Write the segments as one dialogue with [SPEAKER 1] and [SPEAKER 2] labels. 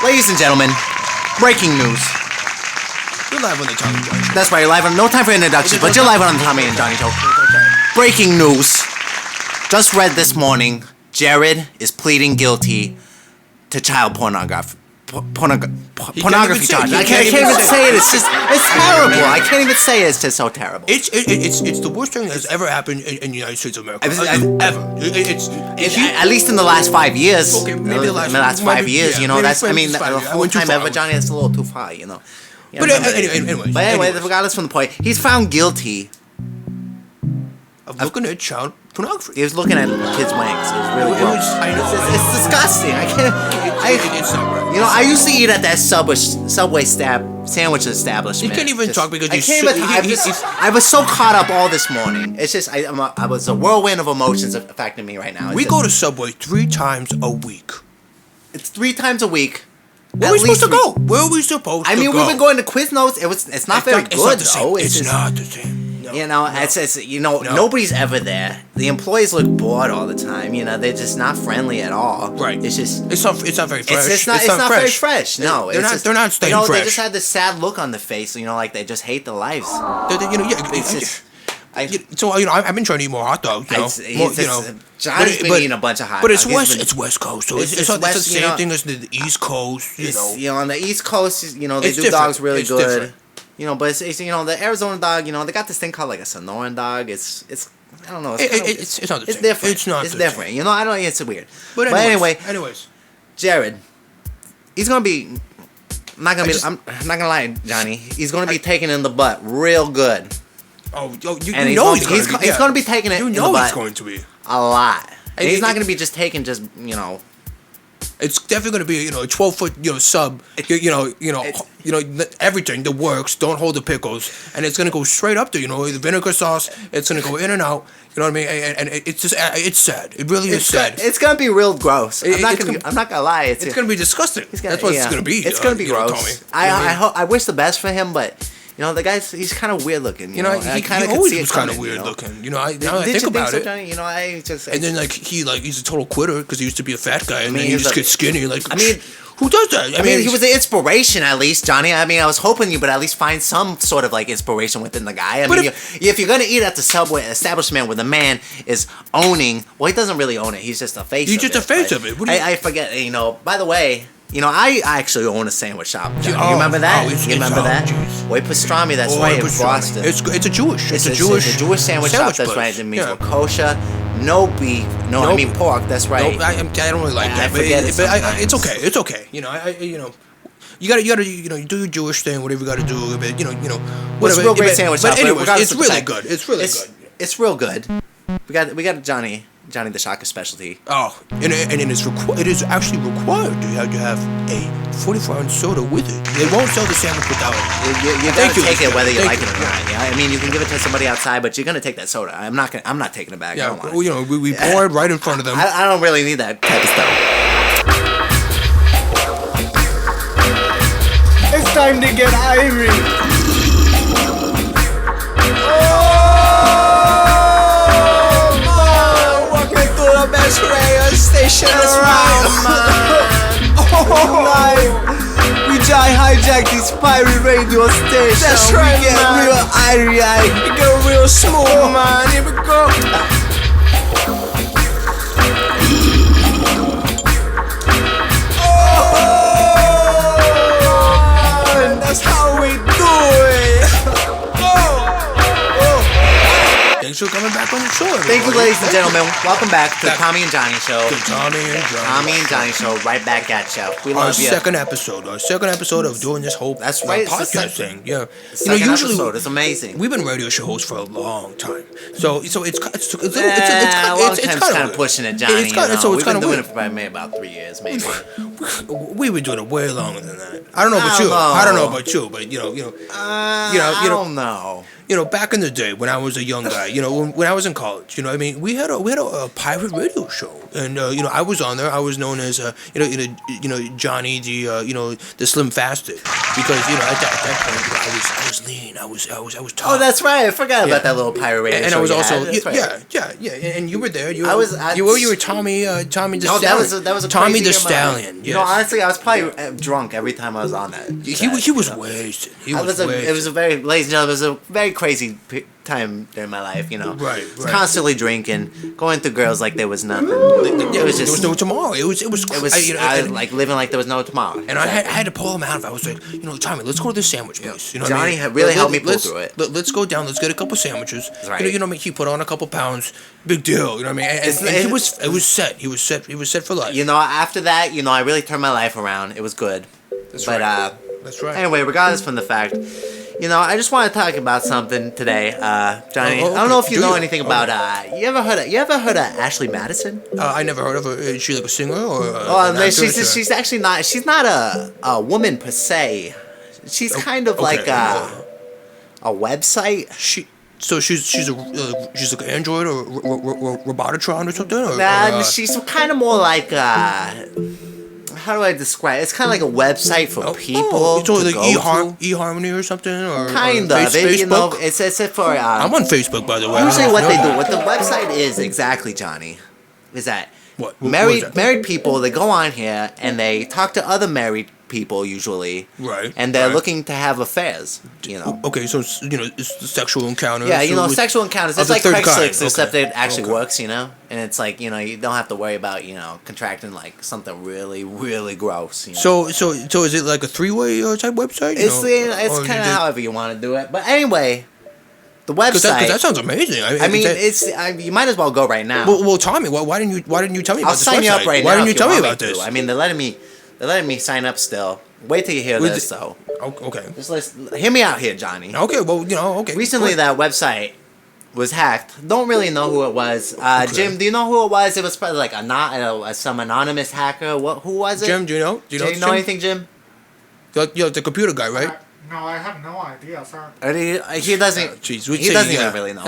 [SPEAKER 1] Ladies and gentlemen, breaking news.
[SPEAKER 2] You're live on the Tommy and Johnny Show.
[SPEAKER 1] That's right, you're live on. No time for introductions, but you're live on the Tommy and Johnny Show. Breaking news. Just read this morning. Jared is pleading guilty to child pornography. Pornography charge. I can't even say it. It's terrible. I can't even say it. It's just so terrible.
[SPEAKER 2] It's the worst thing that's ever happened in the United States of America. Ever.
[SPEAKER 1] At least in the last 5 years.
[SPEAKER 2] Okay, maybe the
[SPEAKER 1] last 5 years. You know, that's. I mean, the whole time ever, Johnny. That's a little too far. You know.
[SPEAKER 2] But anyway,
[SPEAKER 1] regardless from the point, he's found guilty
[SPEAKER 2] of looking at child pornography.
[SPEAKER 1] He was looking at kids' wanks. It was really gross. It's disgusting. I can't.
[SPEAKER 2] It's not right.
[SPEAKER 1] You know, I used to eat at that Subway sandwich establishment.
[SPEAKER 2] You can't even talk because
[SPEAKER 1] I was so caught up all this morning. It's just I was a whirlwind of emotions affecting me right now.
[SPEAKER 2] We go to Subway 3 times a week.
[SPEAKER 1] It's 3 times a week.
[SPEAKER 2] Where are we supposed to go? Where are we supposed to go?
[SPEAKER 1] I mean, we've been going to Quiznos. It's not very good though.
[SPEAKER 2] It's not the same.
[SPEAKER 1] You know, nobody's ever there. The employees look bored all the time. You know, they're just not friendly at all.
[SPEAKER 2] Right.
[SPEAKER 1] It's
[SPEAKER 2] not very fresh.
[SPEAKER 1] It's not very fresh. No,
[SPEAKER 2] they're not staying fresh.
[SPEAKER 1] They just had this sad look on their face. You know, like they just hate their lives.
[SPEAKER 2] I've been trying to eat more hot dogs.
[SPEAKER 1] Johnny's been eating a bunch of hot dogs.
[SPEAKER 2] But it's West Coast, so it's the same thing as the East Coast. You know,
[SPEAKER 1] on the East Coast, they do dogs really good. Different. You know, but it's the Arizona dog. They got this thing called like a Sonoran dog. It's I don't know.
[SPEAKER 2] It's not the same.
[SPEAKER 1] It's different.
[SPEAKER 2] It's not.
[SPEAKER 1] It's different. You know, I don't. It's weird.
[SPEAKER 2] But anyways,
[SPEAKER 1] Jared, he's gonna be. I'm not gonna lie, Johnny. He's gonna be taken in the butt real good.
[SPEAKER 2] He's
[SPEAKER 1] gonna be taking it in the butt.
[SPEAKER 2] He's going to be
[SPEAKER 1] a lot. And he's not gonna be just taking
[SPEAKER 2] It's definitely going to be, a 12-foot, sub, everything, the works, don't hold the pickles, and it's going to go straight up to, the vinegar sauce, it's going to go in and out, you know what I mean, and it's just, it's sad, it really is sad.
[SPEAKER 1] It's going to be real gross, I'm not going to lie.
[SPEAKER 2] It's going to be disgusting, that's what it's going to be.
[SPEAKER 1] It's going to be gross. I wish the best for him, but... the guy's, he's kind of weird looking.
[SPEAKER 2] He always was kind of weird looking. Now that I think about it.
[SPEAKER 1] Johnny?
[SPEAKER 2] And then, he's a total quitter because he used to be a fat guy, and then he just gets skinny. Who does that?
[SPEAKER 1] I mean, he was an inspiration, at least, Johnny. I mean, I was hoping you would at least find some sort of, inspiration within the guy. I mean, if you're going to eat at the Subway establishment where the man is owning... Well, he doesn't really own it. He's just a face of it.
[SPEAKER 2] He's just a face of it.
[SPEAKER 1] I forget, by the way... I actually own a sandwich shop. You remember that? You remember that? Way Pastrami, that's right, in Boston.
[SPEAKER 2] It's a Jewish
[SPEAKER 1] sandwich shop, that's right. It means we're kosher, no beef, pork, that's right.
[SPEAKER 2] No, I don't really like that, but it's okay. It's okay. You gotta, you do your Jewish thing, whatever you gotta do, but
[SPEAKER 1] It's
[SPEAKER 2] whatever.
[SPEAKER 1] a real great sandwich shop.
[SPEAKER 2] But anyways, it's really good. It's really good.
[SPEAKER 1] It's real good. We got Johnny the Shocker specialty.
[SPEAKER 2] Oh, and it is actually required to have a 44-ounce soda with it. They won't sell the sandwich without it.
[SPEAKER 1] You gotta take it whether you like it or not. Yeah, I mean, you can give it to somebody outside, but you're gonna take that soda. I'm not taking it back.
[SPEAKER 2] Yeah, we pour it right in front of them.
[SPEAKER 1] I don't really need that type of stuff.
[SPEAKER 3] It's time to get irie.
[SPEAKER 1] Best radio station around, man.
[SPEAKER 3] We hijack this pirate radio station.
[SPEAKER 1] That's right,
[SPEAKER 3] we get
[SPEAKER 1] man.
[SPEAKER 3] Real irie.
[SPEAKER 1] We get real smooth, man. Here we go.
[SPEAKER 3] That's how we do it.
[SPEAKER 2] Thanks for coming back on the show.
[SPEAKER 1] Thank you, ladies and gentlemen. Welcome back to the Tommy and Johnny Show.
[SPEAKER 2] The Tommy and
[SPEAKER 1] Johnny Show, right back at you. We
[SPEAKER 2] our
[SPEAKER 1] love you.
[SPEAKER 2] second episode of doing this whole podcast thing. Yeah,
[SPEAKER 1] usually it's amazing.
[SPEAKER 2] We've been radio show hosts for a long time, so it's kind
[SPEAKER 1] of pushing it, Johnny. We've been doing it for about 3 years, maybe.
[SPEAKER 2] We've been doing it way longer than that. I don't know about you, but
[SPEAKER 1] I don't know.
[SPEAKER 2] back in the day when I was a young guy, when I was in college, I mean, we had a pirate radio show, and I was on there. I was known as Johnny the Slim Fasted, because at that point I was lean. I was tough.
[SPEAKER 1] Oh, that's right. I forgot about that little pirate radio
[SPEAKER 2] And
[SPEAKER 1] show
[SPEAKER 2] I was
[SPEAKER 1] you
[SPEAKER 2] also
[SPEAKER 1] had. That's right.
[SPEAKER 2] and you were there. You were Tommy the
[SPEAKER 1] No,
[SPEAKER 2] Stallion.
[SPEAKER 1] that was a
[SPEAKER 2] Tommy
[SPEAKER 1] crazy
[SPEAKER 2] the
[SPEAKER 1] year of my life.
[SPEAKER 2] Stallion.
[SPEAKER 1] You know, honestly, I was probably drunk every time I was on that.
[SPEAKER 2] He was wasted.
[SPEAKER 1] It was a very, ladies and gentlemen, it was a very crazy time during my life.
[SPEAKER 2] Right.
[SPEAKER 1] Constantly drinking, going through girls like there was nothing.
[SPEAKER 2] There
[SPEAKER 1] was just
[SPEAKER 2] was no tomorrow. It was.
[SPEAKER 1] It was like living like there was no tomorrow.
[SPEAKER 2] And I had to pull him out of it. I was like, Tommy, let's go to this sandwich place. You know what I
[SPEAKER 1] Johnny
[SPEAKER 2] mean?
[SPEAKER 1] had really helped me pull through it.
[SPEAKER 2] Let's go down. Let's get a couple sandwiches.
[SPEAKER 1] Right.
[SPEAKER 2] You know what I mean? He put on a couple pounds. Big deal. You know what I mean? And he was. It was set. He was set for life.
[SPEAKER 1] After that, I really turned my life around. It was good.
[SPEAKER 2] That's
[SPEAKER 1] But
[SPEAKER 2] right. That's right.
[SPEAKER 1] anyway, regardless from the fact, I just want to talk about something today, Johnny.
[SPEAKER 2] Oh,
[SPEAKER 1] I don't know if
[SPEAKER 2] okay.
[SPEAKER 1] you
[SPEAKER 2] Do
[SPEAKER 1] know
[SPEAKER 2] you?
[SPEAKER 1] anything about. You ever heard of Ashley Madison?
[SPEAKER 2] I never heard of her. Is she like a singer or?
[SPEAKER 1] Oh,
[SPEAKER 2] an
[SPEAKER 1] no,
[SPEAKER 2] actress, or?
[SPEAKER 1] she's actually not. She's not a woman per se. She's kind of like a website.
[SPEAKER 2] She's like an android or Robotron or something.
[SPEAKER 1] Nah, she's kind of more like how do I describe it? It's kind of like a website for people
[SPEAKER 2] so
[SPEAKER 1] to
[SPEAKER 2] like
[SPEAKER 1] go to.
[SPEAKER 2] eHarmony or something, or
[SPEAKER 1] Kind
[SPEAKER 2] or
[SPEAKER 1] of.
[SPEAKER 2] Facebook.
[SPEAKER 1] It's for.
[SPEAKER 2] I'm on Facebook, by the way.
[SPEAKER 1] Usually,
[SPEAKER 2] I
[SPEAKER 1] what
[SPEAKER 2] don't
[SPEAKER 1] they
[SPEAKER 2] know
[SPEAKER 1] do,
[SPEAKER 2] that.
[SPEAKER 1] what the website is exactly, Johnny, is that
[SPEAKER 2] What is that?
[SPEAKER 1] married people, they go on here and they talk to other married people usually,
[SPEAKER 2] Right,
[SPEAKER 1] And they're
[SPEAKER 2] right.
[SPEAKER 1] looking to have affairs.
[SPEAKER 2] Okay, so it's the sexual encounters.
[SPEAKER 1] Yeah,
[SPEAKER 2] with-
[SPEAKER 1] sexual encounters.
[SPEAKER 2] of
[SPEAKER 1] It's
[SPEAKER 2] the
[SPEAKER 1] like
[SPEAKER 2] third kind.
[SPEAKER 1] Craigslist, except
[SPEAKER 2] Okay.
[SPEAKER 1] it actually
[SPEAKER 2] Okay.
[SPEAKER 1] works, And it's like, you don't have to worry about, contracting like something really, really gross.
[SPEAKER 2] So is it like a three-way type website?
[SPEAKER 1] It's kind of however you want to do it. But anyway, the website.
[SPEAKER 2] Because that sounds amazing.
[SPEAKER 1] I mean, you might as well go right now.
[SPEAKER 2] Well, Tommy, why didn't you tell me about
[SPEAKER 1] I'll
[SPEAKER 2] this
[SPEAKER 1] sign you
[SPEAKER 2] website?
[SPEAKER 1] up right
[SPEAKER 2] Why
[SPEAKER 1] now.
[SPEAKER 2] didn't you
[SPEAKER 1] if
[SPEAKER 2] tell me
[SPEAKER 1] want
[SPEAKER 2] about
[SPEAKER 1] to.
[SPEAKER 2] this?
[SPEAKER 1] I mean, they're letting me sign up still. Wait till you hear
[SPEAKER 2] With
[SPEAKER 1] this,
[SPEAKER 2] the-
[SPEAKER 1] though.
[SPEAKER 2] Okay.
[SPEAKER 1] Hear me out here, Johnny.
[SPEAKER 2] Okay. Well, okay.
[SPEAKER 1] Recently,
[SPEAKER 2] Good.
[SPEAKER 1] that website was hacked. Don't really know who it was. Jim, do you know who it was? It was probably like some anonymous hacker. Who was it?
[SPEAKER 2] Jim, do you know?
[SPEAKER 1] Do you know anything, Jim?
[SPEAKER 2] You're the computer guy, right?
[SPEAKER 4] No, I have no idea, sir.
[SPEAKER 1] He doesn't.
[SPEAKER 2] Jeez,
[SPEAKER 1] he doesn't even really know.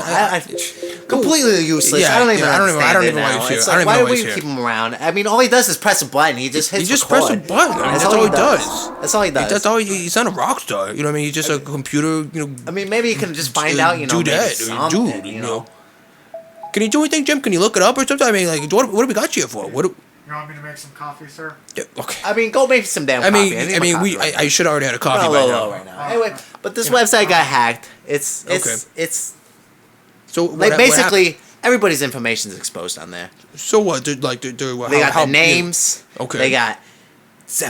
[SPEAKER 1] Completely useless.
[SPEAKER 2] Yeah,
[SPEAKER 1] I don't even.
[SPEAKER 2] I don't even
[SPEAKER 1] understand
[SPEAKER 2] know
[SPEAKER 1] it
[SPEAKER 2] why
[SPEAKER 1] now.
[SPEAKER 2] he's here.
[SPEAKER 1] It's
[SPEAKER 2] I don't
[SPEAKER 1] like,
[SPEAKER 2] even know
[SPEAKER 1] why
[SPEAKER 2] why
[SPEAKER 1] do
[SPEAKER 2] he's
[SPEAKER 1] we
[SPEAKER 2] here.
[SPEAKER 1] keep him around? I mean, all he does is press a button. He just hits
[SPEAKER 2] He just
[SPEAKER 1] record.
[SPEAKER 2] press a button.
[SPEAKER 1] That's
[SPEAKER 2] That's all he does.
[SPEAKER 1] That's all he does.
[SPEAKER 2] That's all. He's not a rock star. You know what I mean? He's just a computer.
[SPEAKER 1] I mean, maybe he can just find out.
[SPEAKER 2] do
[SPEAKER 1] maybe
[SPEAKER 2] that,
[SPEAKER 1] something,
[SPEAKER 2] dude. Can he do anything, Jim? Can you look it up or something? I mean, like, what have we got you here for? What?
[SPEAKER 4] You want me to make some coffee, sir?
[SPEAKER 2] Okay.
[SPEAKER 1] I mean, go make some damn
[SPEAKER 2] I
[SPEAKER 1] coffee.
[SPEAKER 2] mean,
[SPEAKER 1] need my coffee right now.
[SPEAKER 2] I should have already had a coffee
[SPEAKER 1] We're
[SPEAKER 2] by
[SPEAKER 1] a
[SPEAKER 2] now.
[SPEAKER 1] little low right now. Anyway, but this website got hacked. It's
[SPEAKER 2] So
[SPEAKER 1] like
[SPEAKER 2] what
[SPEAKER 1] basically everybody's information is exposed on there.
[SPEAKER 2] So what? They
[SPEAKER 1] They got the names.
[SPEAKER 2] Okay.
[SPEAKER 1] They got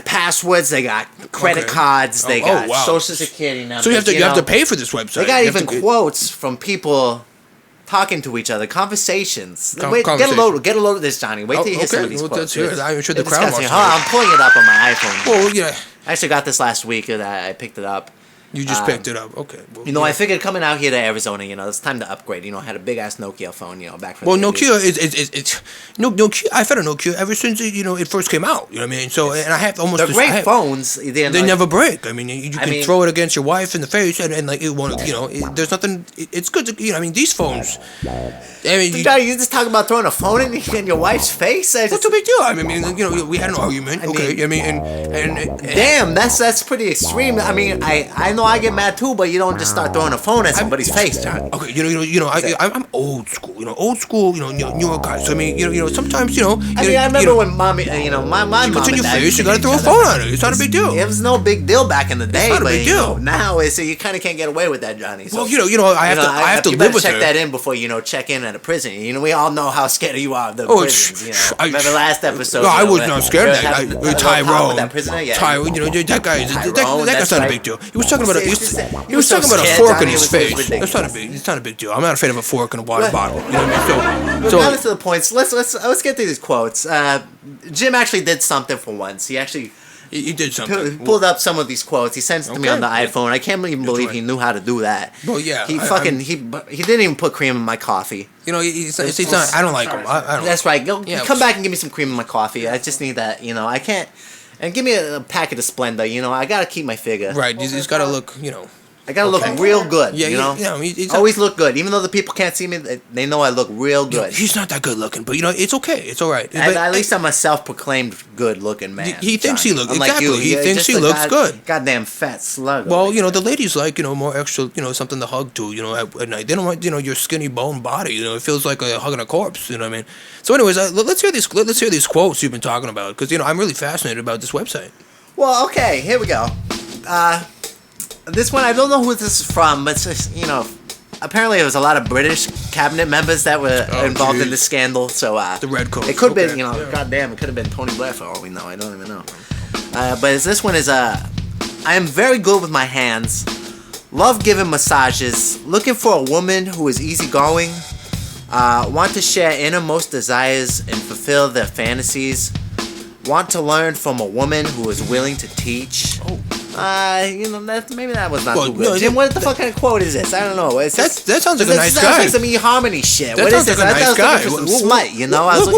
[SPEAKER 1] passwords. They got credit
[SPEAKER 2] Okay.
[SPEAKER 1] cards. They
[SPEAKER 2] Oh,
[SPEAKER 1] got
[SPEAKER 2] wow.
[SPEAKER 1] social security numbers.
[SPEAKER 2] So you have to pay for this website.
[SPEAKER 1] They got
[SPEAKER 2] You have
[SPEAKER 1] even
[SPEAKER 2] to-
[SPEAKER 1] quotes from people talking to each other, conversations. Wait,
[SPEAKER 2] conversation.
[SPEAKER 1] get a load of this, Johnny. Wait till you hear some of these
[SPEAKER 2] well,
[SPEAKER 1] quotes.
[SPEAKER 2] let's hear it. I'm sure the
[SPEAKER 1] It's
[SPEAKER 2] crowd
[SPEAKER 1] disgusting.
[SPEAKER 2] wants to
[SPEAKER 1] Hold on,
[SPEAKER 2] hear
[SPEAKER 1] I'm pulling it up on my iPhone.
[SPEAKER 2] Well, yeah,
[SPEAKER 1] I actually got this last week. I picked it up.
[SPEAKER 2] you just picked it up. Okay. Well,
[SPEAKER 1] I figured coming out here to Arizona, it's time to upgrade. I had a big ass Nokia phone, back from.
[SPEAKER 2] Well,
[SPEAKER 1] the 80s.
[SPEAKER 2] Nokia Nokia. I've had a Nokia ever since it first came out. You know what I mean? So and I have almost.
[SPEAKER 1] They're great phones. They
[SPEAKER 2] never break. I mean, you can throw it against your wife in the face, and like it won't. There's nothing. It's good to. I mean, these phones. I mean,
[SPEAKER 1] You just talk about throwing a phone in your wife's face.
[SPEAKER 2] what's the big deal? I mean, we had an argument. Okay. I mean, and
[SPEAKER 1] Damn, that's pretty extreme. I mean, I know I get mad too, but you don't just start throwing a phone at somebody's face, John.
[SPEAKER 2] Okay, I'm old school. Old school. Newer guys. So, I mean, sometimes
[SPEAKER 1] I remember when mommy, my mom.
[SPEAKER 2] She puts in
[SPEAKER 1] and
[SPEAKER 2] your
[SPEAKER 1] dad
[SPEAKER 2] face.
[SPEAKER 1] used
[SPEAKER 2] You
[SPEAKER 1] to
[SPEAKER 2] gotta
[SPEAKER 1] hit
[SPEAKER 2] throw a
[SPEAKER 1] each
[SPEAKER 2] phone
[SPEAKER 1] other.
[SPEAKER 2] at it. It's not a big deal.
[SPEAKER 1] It was no big deal back in the day,
[SPEAKER 2] not a
[SPEAKER 1] but
[SPEAKER 2] big deal.
[SPEAKER 1] now you kind of can't get away with that, Johnny. So,
[SPEAKER 2] Well, I have to
[SPEAKER 1] you
[SPEAKER 2] live
[SPEAKER 1] better
[SPEAKER 2] with
[SPEAKER 1] check
[SPEAKER 2] her.
[SPEAKER 1] that in before check in at a prison. We all know how scared you are of the
[SPEAKER 2] Oh,
[SPEAKER 1] prisons. Remember last episode?
[SPEAKER 2] No, I was not scared of that. Tyrone.
[SPEAKER 1] That prisoner, yeah.
[SPEAKER 2] Tyrone, that guy.
[SPEAKER 1] Tyrone,
[SPEAKER 2] That guy's
[SPEAKER 1] that's
[SPEAKER 2] not a
[SPEAKER 1] right.
[SPEAKER 2] big deal. He was talking about
[SPEAKER 1] He was so
[SPEAKER 2] talking about a
[SPEAKER 1] scared,
[SPEAKER 2] fork in
[SPEAKER 1] Johnny,
[SPEAKER 2] his
[SPEAKER 1] it was
[SPEAKER 2] face.
[SPEAKER 1] ridiculous.
[SPEAKER 2] It's not a big deal. I'm not afraid of a fork in a water
[SPEAKER 1] What?
[SPEAKER 2] bottle. You know what I mean?
[SPEAKER 1] Regardless of the points, let's get to these quotes. Jim actually did something for once. He actually
[SPEAKER 2] He did something.
[SPEAKER 1] pulled up some of these quotes. He sent it to me on the iPhone. I can't even believe
[SPEAKER 2] right.
[SPEAKER 1] he knew how to do that.
[SPEAKER 2] Well, yeah,
[SPEAKER 1] He
[SPEAKER 2] I'm-
[SPEAKER 1] he didn't even put cream in my coffee.
[SPEAKER 2] He's not. I don't like him. I don't.
[SPEAKER 1] That's right.
[SPEAKER 2] Yeah,
[SPEAKER 1] Come back and give me some cream in my coffee. I just need that. I can't. And give me a packet of Splenda. I gotta keep my figure.
[SPEAKER 2] Right. He's got to look.
[SPEAKER 1] I gotta look real good.
[SPEAKER 2] Yeah,
[SPEAKER 1] you know.
[SPEAKER 2] Yeah, it's
[SPEAKER 1] Always look good, even though the people can't see me. They know I look real good.
[SPEAKER 2] He's not that good looking, but it's okay. It's all right.
[SPEAKER 1] At least I'm a self-proclaimed good-looking man.
[SPEAKER 2] He thinks he looks
[SPEAKER 1] Unlike
[SPEAKER 2] exactly. He thinks he looks good.
[SPEAKER 1] Goddamn fat slug.
[SPEAKER 2] Well, the ladies like more extra, something to hug to, at night. They don't want your skinny bone body. It feels like hugging a corpse. You know what I mean? So, anyways, let's hear these. Let's hear these quotes you've been talking about because I'm really fascinated about this website.
[SPEAKER 1] Well, okay, here we go. This one, I don't know who this is from, but it's just, apparently there was a lot of British cabinet members that were involved in this scandal. So
[SPEAKER 2] the red coat.
[SPEAKER 1] It could have been, goddamn, it could have been Tony Blair for all we know. I don't even know. But this one is I am very good with my hands. Love giving massages. Looking for a woman who is easygoing. Want to share innermost desires and fulfill their fantasies. Want to learn from a woman who is willing to teach. Maybe that was not too good. Jim, what the fuck kind of quote is this? I don't know. That
[SPEAKER 2] sounds like a nice guy.
[SPEAKER 1] Sounds like some eHarmony shit.
[SPEAKER 2] That
[SPEAKER 1] what is
[SPEAKER 2] sounds
[SPEAKER 1] this?
[SPEAKER 2] like a nice guy.
[SPEAKER 1] Some smut,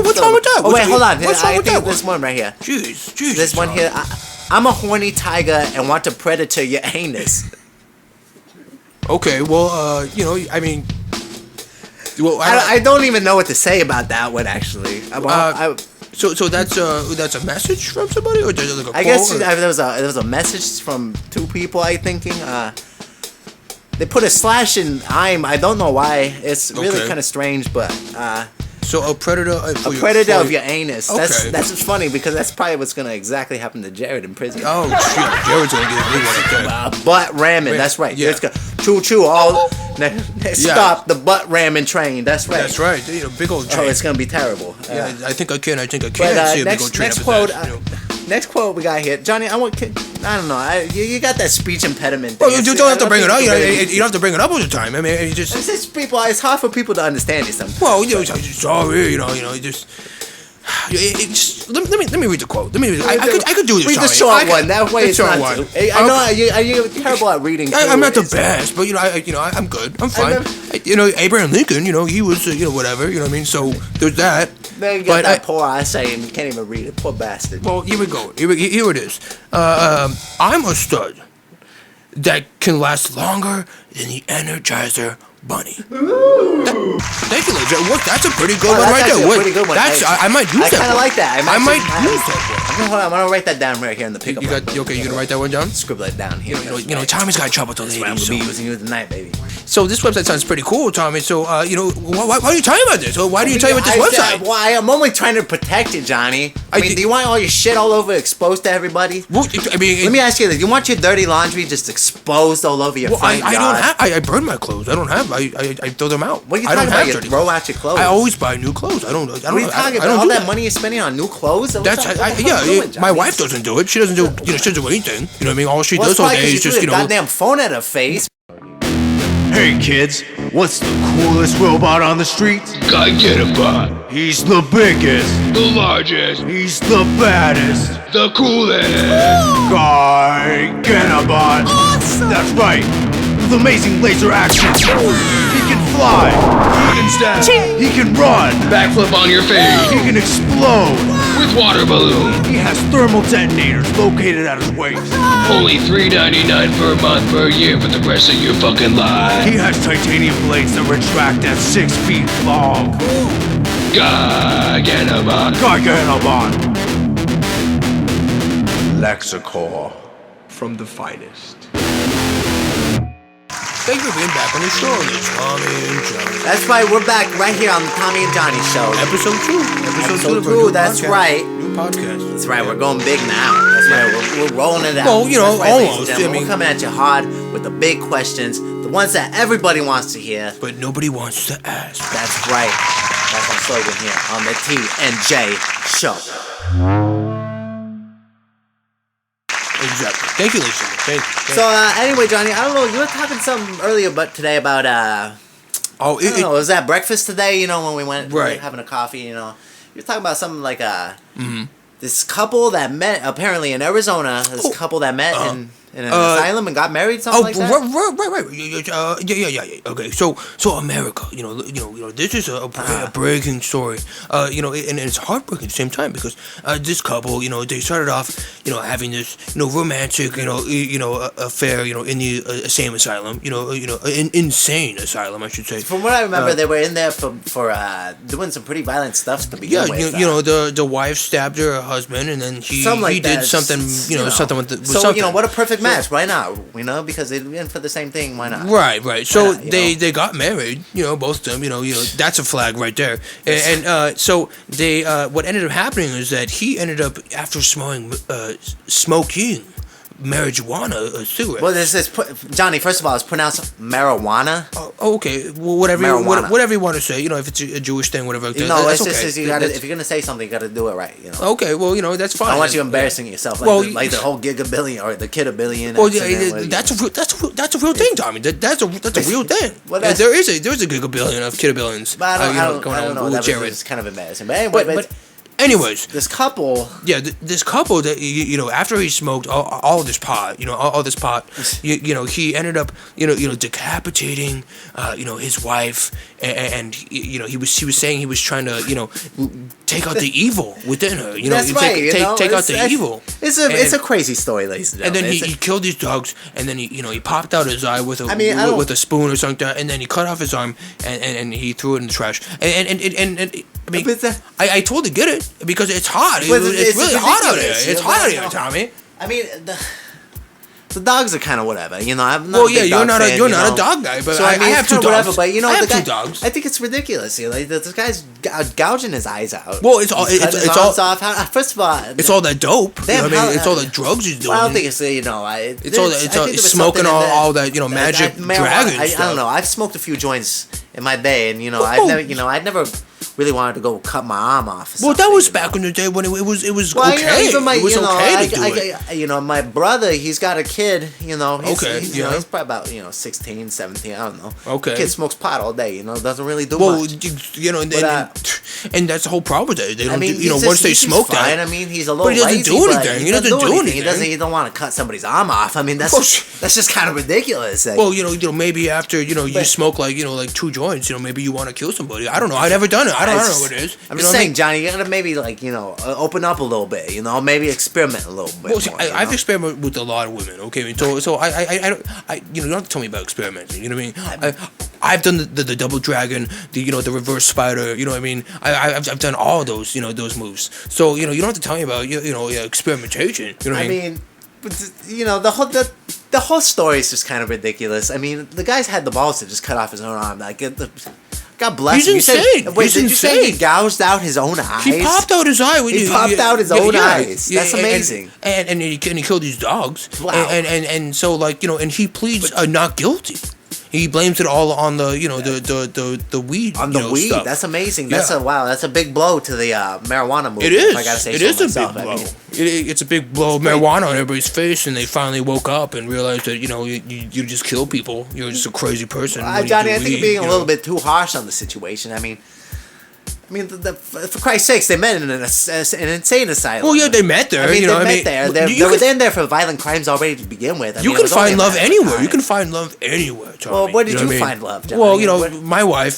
[SPEAKER 2] What's wrong with that?
[SPEAKER 1] Oh, wait, hold on.
[SPEAKER 2] What's wrong with that?
[SPEAKER 1] This one right here.
[SPEAKER 2] Jeez.
[SPEAKER 1] This one here. I'm a horny tiger and want to predator your anus.
[SPEAKER 2] Okay, well, I mean... Well,
[SPEAKER 1] I don't even know what to say about that one, actually.
[SPEAKER 2] So that's a message from somebody, or just like a quote?
[SPEAKER 1] I guess there was a message from two people. I thinking. They put a slash in I'm. I don't know why. It's really kind of strange, but.
[SPEAKER 2] So a predator.
[SPEAKER 1] Of your anus.
[SPEAKER 2] Okay.
[SPEAKER 1] That's what's funny because that's probably what's gonna exactly happen to Jared in prison.
[SPEAKER 2] Oh shit, Jared's gonna get a big one. Okay.
[SPEAKER 1] Butt ramming. That's right.
[SPEAKER 2] Yeah.
[SPEAKER 1] Choo. Stop the butt ramming train. That's right.
[SPEAKER 2] That's right. Big old train.
[SPEAKER 1] Oh, it's gonna be terrible.
[SPEAKER 2] Yeah, I think I can.
[SPEAKER 1] But,
[SPEAKER 2] see a big old train.
[SPEAKER 1] Next quote we got here, Johnny. I don't know. You got that speech impediment.
[SPEAKER 2] Well, you don't have to bring it up. You don't have to bring it up all the time. I mean, it's
[SPEAKER 1] it's hard for people to understand you sometimes.
[SPEAKER 2] Well, sorry, let me read the quote. I could do this.
[SPEAKER 1] Read the short one. That way it's not. I know you're terrible at reading.
[SPEAKER 2] I'm not the best, but I'm good. I'm fine. Abraham Lincoln. He was whatever. You know what I mean. So there's that.
[SPEAKER 1] Then you got that poor essay and you can't even read it. Poor bastard.
[SPEAKER 2] Well, here we go. Here it is. I'm a stud that can last longer than the Energizer Bunny. Thank you, ladies. That's a pretty good one right there.
[SPEAKER 1] Pretty good one.
[SPEAKER 2] I might use that.
[SPEAKER 1] I kind of like that.
[SPEAKER 2] I might use that one.
[SPEAKER 1] I'm gonna write that down right here in the pickup.
[SPEAKER 2] You gonna write that one down?
[SPEAKER 1] Scribble it down here.
[SPEAKER 2] Tommy's got trouble with the ladies.
[SPEAKER 1] I'm gonna be using you tonight, baby.
[SPEAKER 2] So this website sounds pretty cool, Tommy. So why are you telling me about this? Or why do you tell me about this website?
[SPEAKER 1] Why? I'm only trying to protect it, Johnny. I mean, do you want all your shit all over exposed to everybody?
[SPEAKER 2] Well,
[SPEAKER 1] let me ask you this: you want your dirty laundry just exposed all over your front yard?
[SPEAKER 2] I don't have. I burn my clothes. I don't have. I throw them out.
[SPEAKER 1] What are you talking about? You throw out your clothes.
[SPEAKER 2] I always buy new clothes. I don't.
[SPEAKER 1] What are you talking about? All that money you're spending on new clothes?
[SPEAKER 2] My wife doesn't do it. She doesn't do. She doesn't do anything. You know what I mean? All she does all day is just
[SPEAKER 1] goddamn phone at her face.
[SPEAKER 3] Hey kids, what's the coolest robot on the streets?
[SPEAKER 5] Gigantobot.
[SPEAKER 3] He's the biggest.
[SPEAKER 5] The largest.
[SPEAKER 3] He's the baddest.
[SPEAKER 5] The coolest.
[SPEAKER 3] Gigantobot. Awesome. That's right. With amazing laser action. He can fly. He can stab. He can run.
[SPEAKER 5] Backflip on your face.
[SPEAKER 3] He can explode.
[SPEAKER 5] With water balloon.
[SPEAKER 3] He has thermal detonators located at his waist.
[SPEAKER 5] Only $3.99 per month per year for the rest of your fucking life.
[SPEAKER 3] He has titanium blades that retract at 6 feet long.
[SPEAKER 5] Gigantobot.
[SPEAKER 3] Lexicor. From the finest.
[SPEAKER 2] Thank you for being back on the show. It's Tommy and Johnny.
[SPEAKER 1] That's right, we're back right here on the Tommy and Johnny Show.
[SPEAKER 2] Episode 2.
[SPEAKER 1] Episode 2, that's right.
[SPEAKER 2] New podcast.
[SPEAKER 1] That's right, we're going big now. That's right, we're rolling it out.
[SPEAKER 2] Well,
[SPEAKER 1] right,
[SPEAKER 2] almost.
[SPEAKER 1] We're coming at you hard with the big questions, the ones that everybody wants to hear.
[SPEAKER 2] But nobody wants to ask.
[SPEAKER 1] That's right. That's our slogan here on the TNJ Show.
[SPEAKER 2] Exactly. Thank you, Lisa. Thank
[SPEAKER 1] So, anyway, Johnny, I don't know, you were talking something earlier today about, I don't know, was that breakfast today, when we went having a coffee, you were talking about something like, this couple that met, apparently in Arizona, couple that met, and in an asylum and got married, something like that.
[SPEAKER 2] Right. Yeah. Okay, so America, this is a breaking story. And it's heartbreaking at the same time because this couple, they started off, having this, romantic, affair, in the same asylum, an insane asylum, I should say.
[SPEAKER 1] From what I remember, they were in there for doing some pretty violent stuff to begin with.
[SPEAKER 2] The wife stabbed her husband, and then he did something, something with
[SPEAKER 1] so
[SPEAKER 2] something.
[SPEAKER 1] What a perfect match. Why not? Because they're in for the same thing. Why not?
[SPEAKER 2] Right. So they got married. Both of them. That's a flag right there. And so they what ended up happening is that he ended up after smoking marijuana, a cigarette.
[SPEAKER 1] Well, this is Johnny. First of all, it's pronounced marijuana.
[SPEAKER 2] Okay. Well, whatever you want to say. If it's a Jewish thing, whatever.
[SPEAKER 1] It's okay. Just you gotta, if you're gonna say something, you gotta do it right.
[SPEAKER 2] Okay. Well, that's fine.
[SPEAKER 1] I want you embarrassing yourself, like the whole gigabillion or the kidabillion.
[SPEAKER 2] Well, that's a real thing, Tommy. That's a real thing. Well, there's a gigabillion of kidabillions.
[SPEAKER 1] But I don't know. That was kind of embarrassing. But anyway,
[SPEAKER 2] but anyways,
[SPEAKER 1] this couple.
[SPEAKER 2] Yeah, this couple that after he smoked all this pot, all this pot, he ended up decapitating his wife, and he was saying he was trying to take out the evil within her.
[SPEAKER 1] That's right.
[SPEAKER 2] Take out the evil.
[SPEAKER 1] It's a crazy story, ladies and gentlemen.
[SPEAKER 2] And then he killed these dogs, and then he popped out his eye with a spoon or something, and then he cut off his arm, and he threw it in the trash. I mean, I totally get it because it's hot. It's really hot out here. It's hot out here, Tommy.
[SPEAKER 1] I mean, the dogs are kind of whatever. I'm not.
[SPEAKER 2] Well, yeah, you're not a dog guy, but so, I have two dogs. Whatever,
[SPEAKER 1] but
[SPEAKER 2] I have two dogs.
[SPEAKER 1] I think it's ridiculous. This guy's gouging his eyes out.
[SPEAKER 2] Well, it's all
[SPEAKER 1] off. First of all,
[SPEAKER 2] it's all that dope. It's all the drugs he's doing.
[SPEAKER 1] Well, I don't think it's
[SPEAKER 2] it's smoking all that magic dragon
[SPEAKER 1] stuff. I don't know. I've smoked a few joints in my day, and I've never really wanted to go cut my arm off.
[SPEAKER 2] Well, that was back in the day when it was okay. It was okay to do it.
[SPEAKER 1] My brother, he's got a kid. He's probably about 16, 17. I don't know.
[SPEAKER 2] Okay.
[SPEAKER 1] Kid smokes pot all day. Doesn't really do much.
[SPEAKER 2] And that's the whole problem with it. They don't once they smoke that.
[SPEAKER 1] I mean, he's a little.
[SPEAKER 2] But he doesn't do anything. He doesn't do anything.
[SPEAKER 1] He don't want to cut somebody's arm off. I mean, that's just kind of ridiculous.
[SPEAKER 2] Well, maybe after you smoke like 2 joints, maybe you want to kill somebody. I don't know. I've never done it. I don't know what it is.
[SPEAKER 1] I'm just saying, Johnny, you gotta maybe open up a little bit. Maybe experiment a little bit.
[SPEAKER 2] Well, I've experimented with a lot of women. Okay, so I you don't have to tell me about experimenting. You know what I mean? I've done the double dragon, the reverse spider. You know what I mean? I've done all those those moves. So you don't have to tell me about experimentation. You know what I mean?
[SPEAKER 1] But the whole story is just kind of ridiculous. I mean, the guy's had the balls to just cut off his own arm. God bless him.
[SPEAKER 2] He's insane.
[SPEAKER 1] Did you say he gouged out his own eyes?
[SPEAKER 2] He popped out his eye.
[SPEAKER 1] He popped out his own eyes. That's amazing.
[SPEAKER 2] And he killed these dogs.
[SPEAKER 1] Wow.
[SPEAKER 2] And so and he pleads not guilty. He blames it all on the the weed.
[SPEAKER 1] On the weed.
[SPEAKER 2] Stuff.
[SPEAKER 1] That's amazing. That's a big blow to the marijuana movement.
[SPEAKER 2] It is.
[SPEAKER 1] I gotta say
[SPEAKER 2] it
[SPEAKER 1] so
[SPEAKER 2] is
[SPEAKER 1] myself.
[SPEAKER 2] A big blow. It's a big blow of marijuana on everybody's face, and they finally woke up and realized that you just kill people. You're just a crazy person.
[SPEAKER 1] Johnny, I think you're being a little bit too harsh on the situation. I mean, for Christ's sakes, they met in an insane asylum.
[SPEAKER 2] Well, yeah, they met there.
[SPEAKER 1] They met there. They were in there for violent crimes already to begin with.
[SPEAKER 2] You can find love anywhere. You can find love anywhere, Tommy.
[SPEAKER 1] Well, where did you find love, Johnny?
[SPEAKER 2] Well, my wife,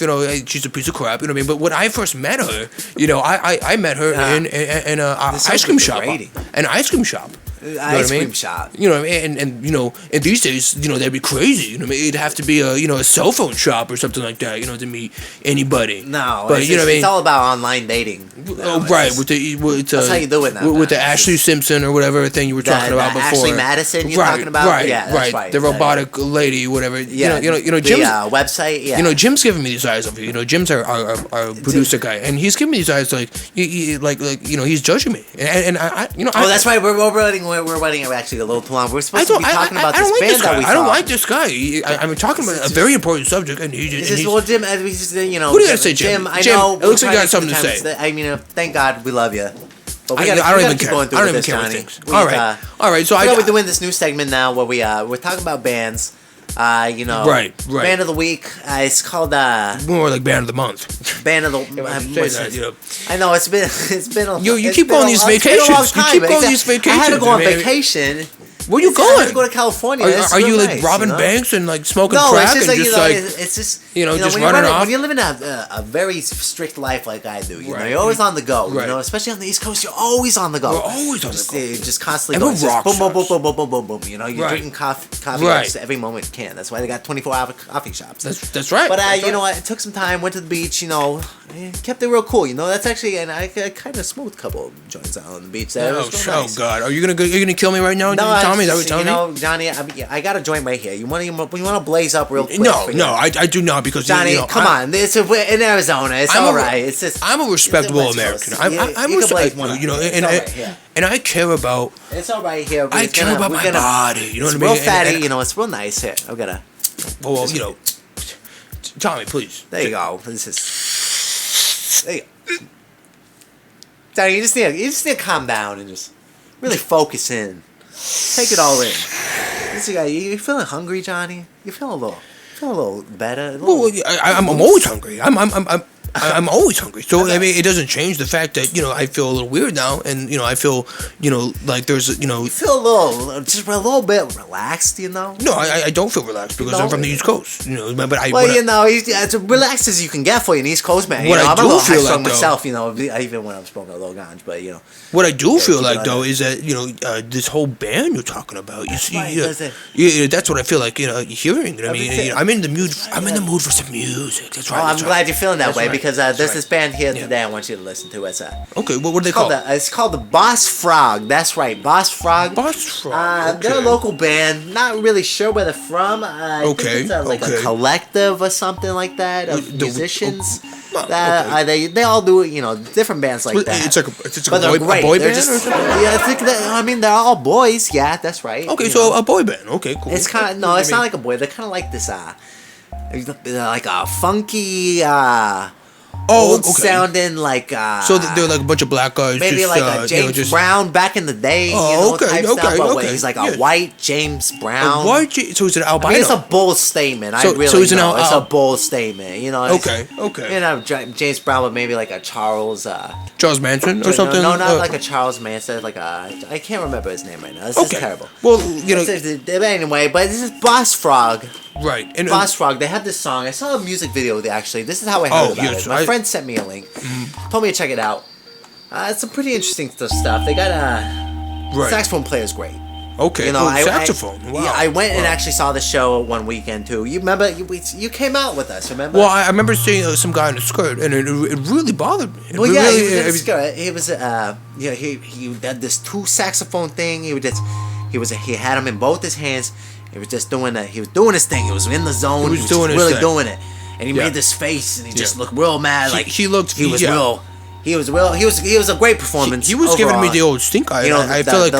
[SPEAKER 2] she's a piece of crap. You know what I mean? But when I first met her, I met her in an ice cream shop. An ice cream shop.
[SPEAKER 1] Ice cream shop.
[SPEAKER 2] And these days, that'd be crazy. It'd have to be a cell phone shop or something like that. To meet anybody.
[SPEAKER 1] No, but it's all about online dating.
[SPEAKER 2] Oh, right.
[SPEAKER 1] That's how you do it now.
[SPEAKER 2] With the Ashley Simpson or whatever thing you were talking about before.
[SPEAKER 1] Ashley Madison, you're talking about.
[SPEAKER 2] Right.
[SPEAKER 1] Yeah, that's right.
[SPEAKER 2] The robotic lady, whatever.
[SPEAKER 1] Yeah.
[SPEAKER 2] Jim's
[SPEAKER 1] the website. Yeah.
[SPEAKER 2] Jim's giving me these eyes over here. Jim's our producer guy, and he's giving me these eyes like he's judging me, and I.
[SPEAKER 1] Oh, that's right. We're running actually a little too long. We're supposed to be talking about this band that we
[SPEAKER 2] I don't like this guy. I'm talking about a very important subject, and he's.
[SPEAKER 1] Well, Jim,
[SPEAKER 2] what do you gotta say, Jim?
[SPEAKER 1] I know.
[SPEAKER 2] It looks like you got something to say.
[SPEAKER 1] I mean, thank God we love you. But
[SPEAKER 2] I don't even care. I don't even care what things. All right. So
[SPEAKER 1] we're doing this new segment now where we're talking about bands.
[SPEAKER 2] Right.
[SPEAKER 1] Band of the week. It's called
[SPEAKER 2] more like band of the month.
[SPEAKER 1] Band of the. I know it's been.
[SPEAKER 2] You keep going these vacations. You keep going these vacations.
[SPEAKER 1] I had to go on vacation.
[SPEAKER 2] Where you
[SPEAKER 1] I
[SPEAKER 2] going?
[SPEAKER 1] gotta go to California.
[SPEAKER 2] Are you like
[SPEAKER 1] nice,
[SPEAKER 2] robbing
[SPEAKER 1] you know?
[SPEAKER 2] banks and like smoking
[SPEAKER 1] No,
[SPEAKER 2] crack
[SPEAKER 1] it's just
[SPEAKER 2] and
[SPEAKER 1] like,
[SPEAKER 2] just
[SPEAKER 1] you know,
[SPEAKER 2] like
[SPEAKER 1] it's just
[SPEAKER 2] just
[SPEAKER 1] when
[SPEAKER 2] running
[SPEAKER 1] you're
[SPEAKER 2] off?
[SPEAKER 1] when you're living a very strict life like I do, you know,
[SPEAKER 2] Right.
[SPEAKER 1] you're always on the go.
[SPEAKER 2] Right.
[SPEAKER 1] You know, especially on the East Coast, you're always on the go.
[SPEAKER 2] We're always on the
[SPEAKER 1] Just,
[SPEAKER 2] go.
[SPEAKER 1] just constantly
[SPEAKER 2] And
[SPEAKER 1] going.
[SPEAKER 2] we're
[SPEAKER 1] Just
[SPEAKER 2] rock
[SPEAKER 1] boom, boom, boom,
[SPEAKER 2] stars.
[SPEAKER 1] boom, boom, boom, boom, boom. You know, you're
[SPEAKER 2] Right.
[SPEAKER 1] drinking coffee
[SPEAKER 2] Right.
[SPEAKER 1] just every moment you can. That's why they got 24-hour coffee shops.
[SPEAKER 2] That's right.
[SPEAKER 1] But
[SPEAKER 2] That's
[SPEAKER 1] you know
[SPEAKER 2] right.
[SPEAKER 1] what? It took some time. Went to the beach. You know, kept it real cool. You know, that's actually, and I kind of smoked a couple of joints out on the beach. There. It
[SPEAKER 2] Oh,
[SPEAKER 1] was real nice.
[SPEAKER 2] God! Are you gonna kill me right now,
[SPEAKER 1] No,
[SPEAKER 2] Tommy? Is that what
[SPEAKER 1] just,
[SPEAKER 2] you're
[SPEAKER 1] you
[SPEAKER 2] telling me?
[SPEAKER 1] know, Johnny, I got a joint right here. You want to blaze up real quick?
[SPEAKER 2] No,
[SPEAKER 1] for you?
[SPEAKER 2] no, I do not because
[SPEAKER 1] Johnny,
[SPEAKER 2] you know,
[SPEAKER 1] come on. We're in Arizona. It's
[SPEAKER 2] I'm
[SPEAKER 1] all
[SPEAKER 2] a-
[SPEAKER 1] right. It's just.
[SPEAKER 2] I'm a respectable
[SPEAKER 1] West
[SPEAKER 2] American.
[SPEAKER 1] Coast.
[SPEAKER 2] I'm
[SPEAKER 1] You can blaze
[SPEAKER 2] respectable,
[SPEAKER 1] one
[SPEAKER 2] you know,
[SPEAKER 1] up.
[SPEAKER 2] and
[SPEAKER 1] It's all right here.
[SPEAKER 2] and I care about
[SPEAKER 1] It's all right here. but
[SPEAKER 2] I
[SPEAKER 1] it's
[SPEAKER 2] care
[SPEAKER 1] gonna-
[SPEAKER 2] about
[SPEAKER 1] we're
[SPEAKER 2] my
[SPEAKER 1] gonna-
[SPEAKER 2] body. You know what I
[SPEAKER 1] It's
[SPEAKER 2] mean?
[SPEAKER 1] real fatty.
[SPEAKER 2] And-
[SPEAKER 1] You know, it's real nice here. I'm gonna.
[SPEAKER 2] well, you know, Tommy, please.
[SPEAKER 1] There you go. This is. There you go. Johnny, you just need to calm down and just really focus in. Take it all in. This guy, you feeling hungry, Johnny? You feeling a little better? A little-
[SPEAKER 2] Well, I'm always hungry. I'm always hungry. So I mean, it doesn't change the fact that you know I feel a little weird now, and you know I feel like there's you know.
[SPEAKER 1] You feel just a little bit relaxed, you know?
[SPEAKER 2] No, I don't feel relaxed because I'm
[SPEAKER 1] No.
[SPEAKER 2] from the East Coast. You know, but I.
[SPEAKER 1] Well,
[SPEAKER 2] but
[SPEAKER 1] you know, it's as relaxed as you can get for an East Coast man. You
[SPEAKER 2] What
[SPEAKER 1] know,
[SPEAKER 2] I
[SPEAKER 1] I'm a
[SPEAKER 2] do
[SPEAKER 1] little
[SPEAKER 2] feel
[SPEAKER 1] high-strung
[SPEAKER 2] like, though-
[SPEAKER 1] myself, you know, even when I'm smoking a little ganj, but, you know.
[SPEAKER 2] What I do feel
[SPEAKER 1] keep
[SPEAKER 2] like
[SPEAKER 1] it
[SPEAKER 2] though
[SPEAKER 1] on
[SPEAKER 2] is that you know this whole band you're talking about. You see,
[SPEAKER 1] right, does it?
[SPEAKER 2] yeah, that's what I feel like. You know, hearing. I mean,
[SPEAKER 1] Everything-
[SPEAKER 2] you know, I'm in the mood. I'm in the mood for some music. That's right.
[SPEAKER 1] Oh, I'm
[SPEAKER 2] that's
[SPEAKER 1] glad
[SPEAKER 2] right.
[SPEAKER 1] you're feeling that
[SPEAKER 2] That's
[SPEAKER 1] way
[SPEAKER 2] right.
[SPEAKER 1] because
[SPEAKER 2] That's
[SPEAKER 1] there's
[SPEAKER 2] right.
[SPEAKER 1] this band here
[SPEAKER 2] Yeah.
[SPEAKER 1] today I want you to listen to. It's
[SPEAKER 2] Okay, what are they called?
[SPEAKER 1] it's called the Boss Frog. That's right, Boss Frog.
[SPEAKER 2] Boss Frog.
[SPEAKER 1] They're a
[SPEAKER 2] okay.
[SPEAKER 1] local band. Not really sure where they're from. I
[SPEAKER 2] Okay,
[SPEAKER 1] think it's like a
[SPEAKER 2] okay.
[SPEAKER 1] collective or something like that of
[SPEAKER 2] The-
[SPEAKER 1] musicians.
[SPEAKER 2] oh,
[SPEAKER 1] That they all do you know different bands like
[SPEAKER 2] Well,
[SPEAKER 1] that.
[SPEAKER 2] It's like
[SPEAKER 1] But
[SPEAKER 2] a
[SPEAKER 1] they're
[SPEAKER 2] boy,
[SPEAKER 1] great.
[SPEAKER 2] a boy
[SPEAKER 1] They're
[SPEAKER 2] band or
[SPEAKER 1] just
[SPEAKER 2] something?
[SPEAKER 1] yeah. I mean they're all boys. Yeah, that's right.
[SPEAKER 2] Okay,
[SPEAKER 1] you
[SPEAKER 2] so
[SPEAKER 1] know.
[SPEAKER 2] a boy band. Okay, cool.
[SPEAKER 1] It's kind of no. It's not like a boy. They're kind of like this. Like a funky, old
[SPEAKER 2] okay.
[SPEAKER 1] sounding like.
[SPEAKER 2] So they're like a bunch of black guys.
[SPEAKER 1] Maybe
[SPEAKER 2] just,
[SPEAKER 1] like
[SPEAKER 2] you
[SPEAKER 1] a
[SPEAKER 2] know,
[SPEAKER 1] James
[SPEAKER 2] just
[SPEAKER 1] Brown back in the day.
[SPEAKER 2] Oh,
[SPEAKER 1] you know,
[SPEAKER 2] okay,
[SPEAKER 1] type
[SPEAKER 2] okay,
[SPEAKER 1] stuff, but when
[SPEAKER 2] okay,
[SPEAKER 1] he's like
[SPEAKER 2] yeah.
[SPEAKER 1] a white James Brown.
[SPEAKER 2] So is it albino?
[SPEAKER 1] I mean, it's a bold statement. I
[SPEAKER 2] So-
[SPEAKER 1] really
[SPEAKER 2] so he's an
[SPEAKER 1] know. It's a
[SPEAKER 2] al-
[SPEAKER 1] bold statement. You know. it's-
[SPEAKER 2] Okay.
[SPEAKER 1] You know, James Brown, but maybe like a Charles.
[SPEAKER 2] Charles Manson or something?
[SPEAKER 1] No, not like a Charles Manson. Like a. I can't remember his name right now. This is
[SPEAKER 2] Okay.
[SPEAKER 1] terrible.
[SPEAKER 2] Well, you know,
[SPEAKER 1] Anyway, but this is Boss Frog.
[SPEAKER 2] right. And
[SPEAKER 1] Boss Frog, they had this song. I saw a music video actually. This is how I heard
[SPEAKER 2] Oh,
[SPEAKER 1] about
[SPEAKER 2] yes,
[SPEAKER 1] it. My
[SPEAKER 2] I-
[SPEAKER 1] friend sent me a link. Told me to check it out. It's some pretty interesting stuff. They got
[SPEAKER 2] right.
[SPEAKER 1] saxophone player's great.
[SPEAKER 2] Okay.
[SPEAKER 1] You know,
[SPEAKER 2] saxophone. Wow.
[SPEAKER 1] Yeah, I went and
[SPEAKER 2] Wow.
[SPEAKER 1] actually saw the show one weekend too. You remember? You came out with us. Remember?
[SPEAKER 2] Well, I remember seeing some guy in a skirt, and it really bothered me.
[SPEAKER 1] Well, yeah,
[SPEAKER 2] really,
[SPEAKER 1] he was in
[SPEAKER 2] it
[SPEAKER 1] a skirt. He was, he had this two saxophone thing. He had him in both his hands. He was just doing that. He was doing his thing. He was in the zone.
[SPEAKER 2] He was
[SPEAKER 1] just
[SPEAKER 2] doing his
[SPEAKER 1] really
[SPEAKER 2] thing.
[SPEAKER 1] doing it. And he
[SPEAKER 2] Yeah.
[SPEAKER 1] made this face, and he just
[SPEAKER 2] Yeah.
[SPEAKER 1] looked real mad.
[SPEAKER 2] He-
[SPEAKER 1] Like
[SPEAKER 2] he looked-
[SPEAKER 1] He was
[SPEAKER 2] yeah.
[SPEAKER 1] real. He was real. He was a great performance.
[SPEAKER 2] He was giving me
[SPEAKER 1] overall.
[SPEAKER 2] the old stink eye.
[SPEAKER 1] You know,
[SPEAKER 2] I feel like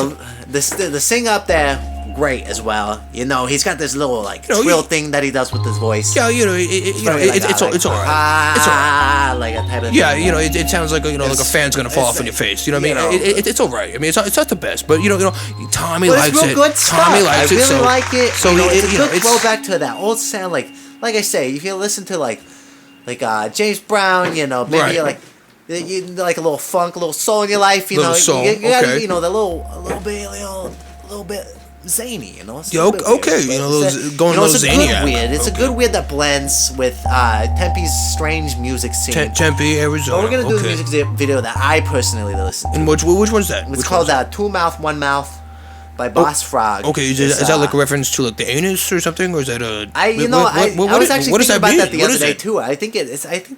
[SPEAKER 1] the sing up there, great as well. You know, he's got this little like
[SPEAKER 2] You know,
[SPEAKER 1] trill thing that he does with his voice.
[SPEAKER 2] yeah, you know, it's all right. It's all right. It's all right.
[SPEAKER 1] Like a type of
[SPEAKER 2] Yeah,
[SPEAKER 1] thing.
[SPEAKER 2] you know, it sounds like like a
[SPEAKER 1] It's-
[SPEAKER 2] fan's gonna fall
[SPEAKER 1] it's-
[SPEAKER 2] off in your face. You know what I
[SPEAKER 1] you
[SPEAKER 2] mean?
[SPEAKER 1] know.
[SPEAKER 2] It's all right. I mean, it's not the best, but you know, Tommy
[SPEAKER 1] But
[SPEAKER 2] likes
[SPEAKER 1] it's real
[SPEAKER 2] it.
[SPEAKER 1] good stuff.
[SPEAKER 2] Tommy likes
[SPEAKER 1] I
[SPEAKER 2] it.
[SPEAKER 1] really
[SPEAKER 2] So,
[SPEAKER 1] like it.
[SPEAKER 2] So
[SPEAKER 1] you know, it's a
[SPEAKER 2] you know,
[SPEAKER 1] good throwback to that old sound. Like I say, if you listen to like James Brown, you know, maybe
[SPEAKER 2] Right.
[SPEAKER 1] you like a little funk, a little soul in your life. You
[SPEAKER 2] Little
[SPEAKER 1] know,
[SPEAKER 2] soul,
[SPEAKER 1] you gotta,
[SPEAKER 2] okay.
[SPEAKER 1] you know, a little bit zany. You know, it's a
[SPEAKER 2] Yeah,
[SPEAKER 1] little bit
[SPEAKER 2] okay,
[SPEAKER 1] weird,
[SPEAKER 2] you know,
[SPEAKER 1] but
[SPEAKER 2] little
[SPEAKER 1] it's
[SPEAKER 2] going a little
[SPEAKER 1] it's a
[SPEAKER 2] zaniac.
[SPEAKER 1] good weird. It's a good weird that blends with Tempe's strange music scene.
[SPEAKER 2] Tempe, Arizona.
[SPEAKER 1] But we're gonna do
[SPEAKER 2] okay.
[SPEAKER 1] the music video that I personally listen to.
[SPEAKER 2] And which one's that?
[SPEAKER 1] It's
[SPEAKER 2] Which
[SPEAKER 1] called
[SPEAKER 2] one's-
[SPEAKER 1] Two Mouth, One Mouth by Boss Frog.
[SPEAKER 2] Okay, is
[SPEAKER 1] It's,
[SPEAKER 2] that like a reference to like the anus or something, or is that a?
[SPEAKER 1] I
[SPEAKER 2] what
[SPEAKER 1] was actually
[SPEAKER 2] what does
[SPEAKER 1] thinking about
[SPEAKER 2] mean?
[SPEAKER 1] that the
[SPEAKER 2] What
[SPEAKER 1] other
[SPEAKER 2] is
[SPEAKER 1] day
[SPEAKER 2] it?
[SPEAKER 1] too. I think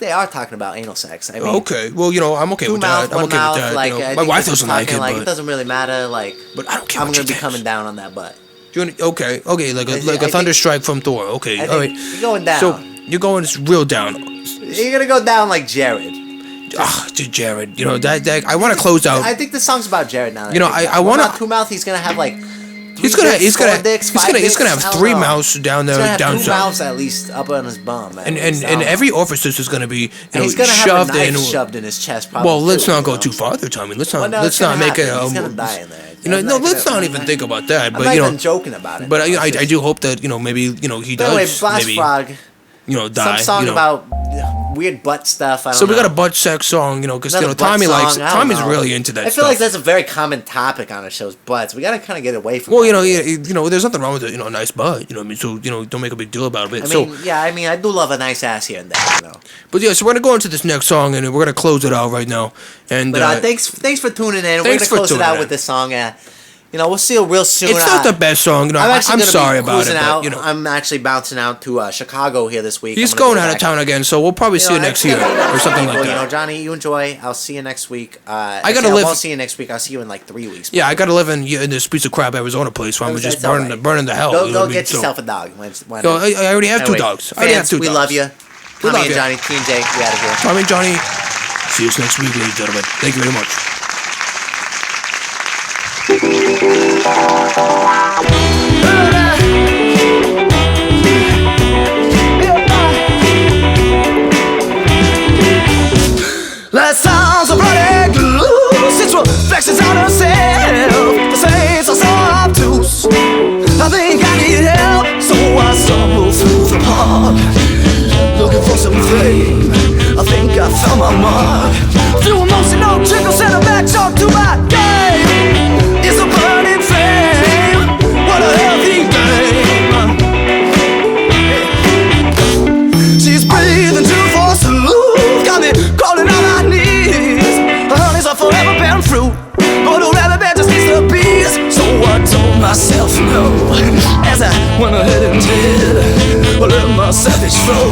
[SPEAKER 1] they are talking about anal sex. I mean,
[SPEAKER 2] Okay, well, you know, I'm okay
[SPEAKER 1] two
[SPEAKER 2] with
[SPEAKER 1] mouth,
[SPEAKER 2] that. I'm
[SPEAKER 1] one
[SPEAKER 2] okay
[SPEAKER 1] mouth.
[SPEAKER 2] with that.
[SPEAKER 1] Like
[SPEAKER 2] you know.
[SPEAKER 1] I
[SPEAKER 2] My
[SPEAKER 1] think
[SPEAKER 2] wife
[SPEAKER 1] this is
[SPEAKER 2] doesn't like
[SPEAKER 1] talking,
[SPEAKER 2] it,
[SPEAKER 1] like
[SPEAKER 2] but
[SPEAKER 1] it doesn't really matter. Like,
[SPEAKER 2] but I don't care
[SPEAKER 1] I'm
[SPEAKER 2] what
[SPEAKER 1] gonna
[SPEAKER 2] you
[SPEAKER 1] be
[SPEAKER 2] think.
[SPEAKER 1] coming down on that butt.
[SPEAKER 2] Okay, like
[SPEAKER 1] I
[SPEAKER 2] a
[SPEAKER 1] think-
[SPEAKER 2] thunderstrike from Thor. Okay,
[SPEAKER 1] I
[SPEAKER 2] all right.
[SPEAKER 1] think you're going down.
[SPEAKER 2] So you're going real down.
[SPEAKER 1] You're gonna go down like Jared.
[SPEAKER 2] Ah, to Jared. You know that I want to close out.
[SPEAKER 1] I think the song's about Jared now. that
[SPEAKER 2] You know,
[SPEAKER 1] think
[SPEAKER 2] I
[SPEAKER 1] about it.
[SPEAKER 2] wanna-
[SPEAKER 1] One Mouth, Two Mouth. He's gonna have like.
[SPEAKER 2] He's gonna
[SPEAKER 1] he's gonna
[SPEAKER 2] have three mouths down there,
[SPEAKER 1] He's gonna have
[SPEAKER 2] down
[SPEAKER 1] two
[SPEAKER 2] south.
[SPEAKER 1] mouths at least up on his bum.
[SPEAKER 2] And every orifice is gonna be
[SPEAKER 1] he's gonna have
[SPEAKER 2] shoved
[SPEAKER 1] a knife
[SPEAKER 2] in.
[SPEAKER 1] shoved in his chest. Probably
[SPEAKER 2] Well, let's
[SPEAKER 1] too,
[SPEAKER 2] not
[SPEAKER 1] you
[SPEAKER 2] go
[SPEAKER 1] know?
[SPEAKER 2] too far there, Tommy. Let's not
[SPEAKER 1] Well, no,
[SPEAKER 2] let's
[SPEAKER 1] it's
[SPEAKER 2] not
[SPEAKER 1] gonna
[SPEAKER 2] make it.
[SPEAKER 1] happen. He's gonna die in there.
[SPEAKER 2] You know,
[SPEAKER 1] I'm
[SPEAKER 2] no,
[SPEAKER 1] not
[SPEAKER 2] let's
[SPEAKER 1] gonna-
[SPEAKER 2] not even think about that.
[SPEAKER 1] I'm
[SPEAKER 2] But
[SPEAKER 1] not
[SPEAKER 2] you know,
[SPEAKER 1] even joking about it.
[SPEAKER 2] but
[SPEAKER 1] It's
[SPEAKER 2] I
[SPEAKER 1] just-
[SPEAKER 2] do hope that maybe he
[SPEAKER 1] By the way,
[SPEAKER 2] does
[SPEAKER 1] Boss
[SPEAKER 2] maybe
[SPEAKER 1] Frog,
[SPEAKER 2] die.
[SPEAKER 1] some song
[SPEAKER 2] you know.
[SPEAKER 1] about weird butt stuff. I don't
[SPEAKER 2] So we
[SPEAKER 1] know.
[SPEAKER 2] got a butt sex song, you know, because
[SPEAKER 1] Another butt
[SPEAKER 2] Tommy
[SPEAKER 1] song,
[SPEAKER 2] likes.
[SPEAKER 1] I don't
[SPEAKER 2] Tommy's
[SPEAKER 1] know.
[SPEAKER 2] really into that.
[SPEAKER 1] I feel
[SPEAKER 2] stuff.
[SPEAKER 1] like that's a very common topic on our shows, butts. We gotta kind of get away from.
[SPEAKER 2] Well,
[SPEAKER 1] that.
[SPEAKER 2] you know, there's nothing wrong with it. You know, a nice butt. You know, what I mean, so don't make a big deal about it.
[SPEAKER 1] I
[SPEAKER 2] So,
[SPEAKER 1] mean, yeah, I do love a nice ass here and there, you know.
[SPEAKER 2] but yeah, so we're gonna go into this next song and we're gonna close it out right now. And
[SPEAKER 1] But thanks for tuning in. We're
[SPEAKER 2] thanks
[SPEAKER 1] gonna
[SPEAKER 2] for
[SPEAKER 1] close it
[SPEAKER 2] tuning
[SPEAKER 1] out
[SPEAKER 2] in.
[SPEAKER 1] with this song. You know, we'll see you real soon.
[SPEAKER 2] it's not the best song. You know, I'm
[SPEAKER 1] actually gonna
[SPEAKER 2] sorry
[SPEAKER 1] be
[SPEAKER 2] about it,
[SPEAKER 1] cruising
[SPEAKER 2] but
[SPEAKER 1] out.
[SPEAKER 2] you know,
[SPEAKER 1] I'm actually bouncing out to Chicago here this week.
[SPEAKER 2] he's
[SPEAKER 1] I'm gonna
[SPEAKER 2] going
[SPEAKER 1] go
[SPEAKER 2] out of
[SPEAKER 1] back.
[SPEAKER 2] town again, so we'll probably see you next year or something like
[SPEAKER 1] Well, you know,
[SPEAKER 2] that.
[SPEAKER 1] Johnny, you enjoy. I'll see you next week.
[SPEAKER 2] gotta
[SPEAKER 1] I
[SPEAKER 2] live-
[SPEAKER 1] won't see you next week. I'll see you in like 3 weeks.
[SPEAKER 2] Yeah, I gotta live in this piece of crap Arizona place where I'm just
[SPEAKER 1] That's all
[SPEAKER 2] burning the hell.
[SPEAKER 1] Go,
[SPEAKER 2] you know what I mean?
[SPEAKER 1] get
[SPEAKER 2] So-
[SPEAKER 1] yourself a dog. When,
[SPEAKER 2] Yo, I already have two
[SPEAKER 1] anyway,
[SPEAKER 2] dogs. I already have
[SPEAKER 1] fans,
[SPEAKER 2] two
[SPEAKER 1] we
[SPEAKER 2] dogs.
[SPEAKER 1] love you.
[SPEAKER 2] We
[SPEAKER 1] Tommy
[SPEAKER 2] love
[SPEAKER 1] and
[SPEAKER 2] you.
[SPEAKER 1] Johnny, TNJ, we out of here.
[SPEAKER 2] Tommy and Johnny, see you next week, ladies and gentlemen. Thank you very much.
[SPEAKER 6] That sounds so bloody good. Since reflections on herself, the saints are so obtuse. I think I need help, so I stumble through the park, looking for some fame. I think I found my mark. Through emotional trickle, send a back talk to my game. It's a burning flame. What a healthy game. She's breathing too for smooth, got me crawling on my knees. Her honey's a forever bearing fruit, but a rabbit bed just needs the bees. So I told myself no, as I went ahead and did. I let my savage flow,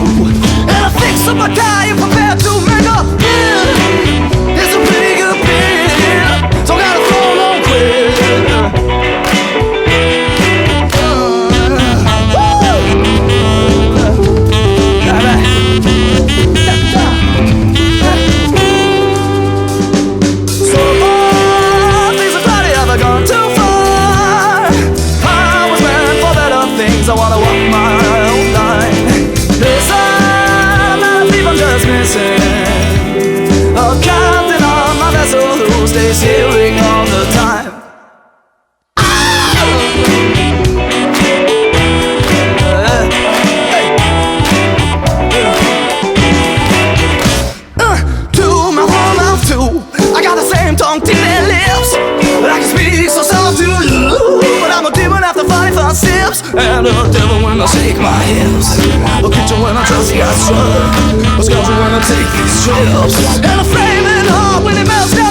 [SPEAKER 6] and I fixed up my guy and prepared to make a bid. It's a pretty good bid, so gotta throw on quit. So far, things have probably ever gone too far. I was meant for better things. I wanna walk my own line. Listen, I'm not a thief, I'm just missing a captain on my vessel who stays hearing all the time. To my whole mouth too, I got the same tongue, teeth and lips, but I can speak so soft to you. But I'm a demon after 45 sips, and a devil when I shake my hips, a creature when I trust I struck, a scoundrel when I take these trips, and a flaming heart when it melts down.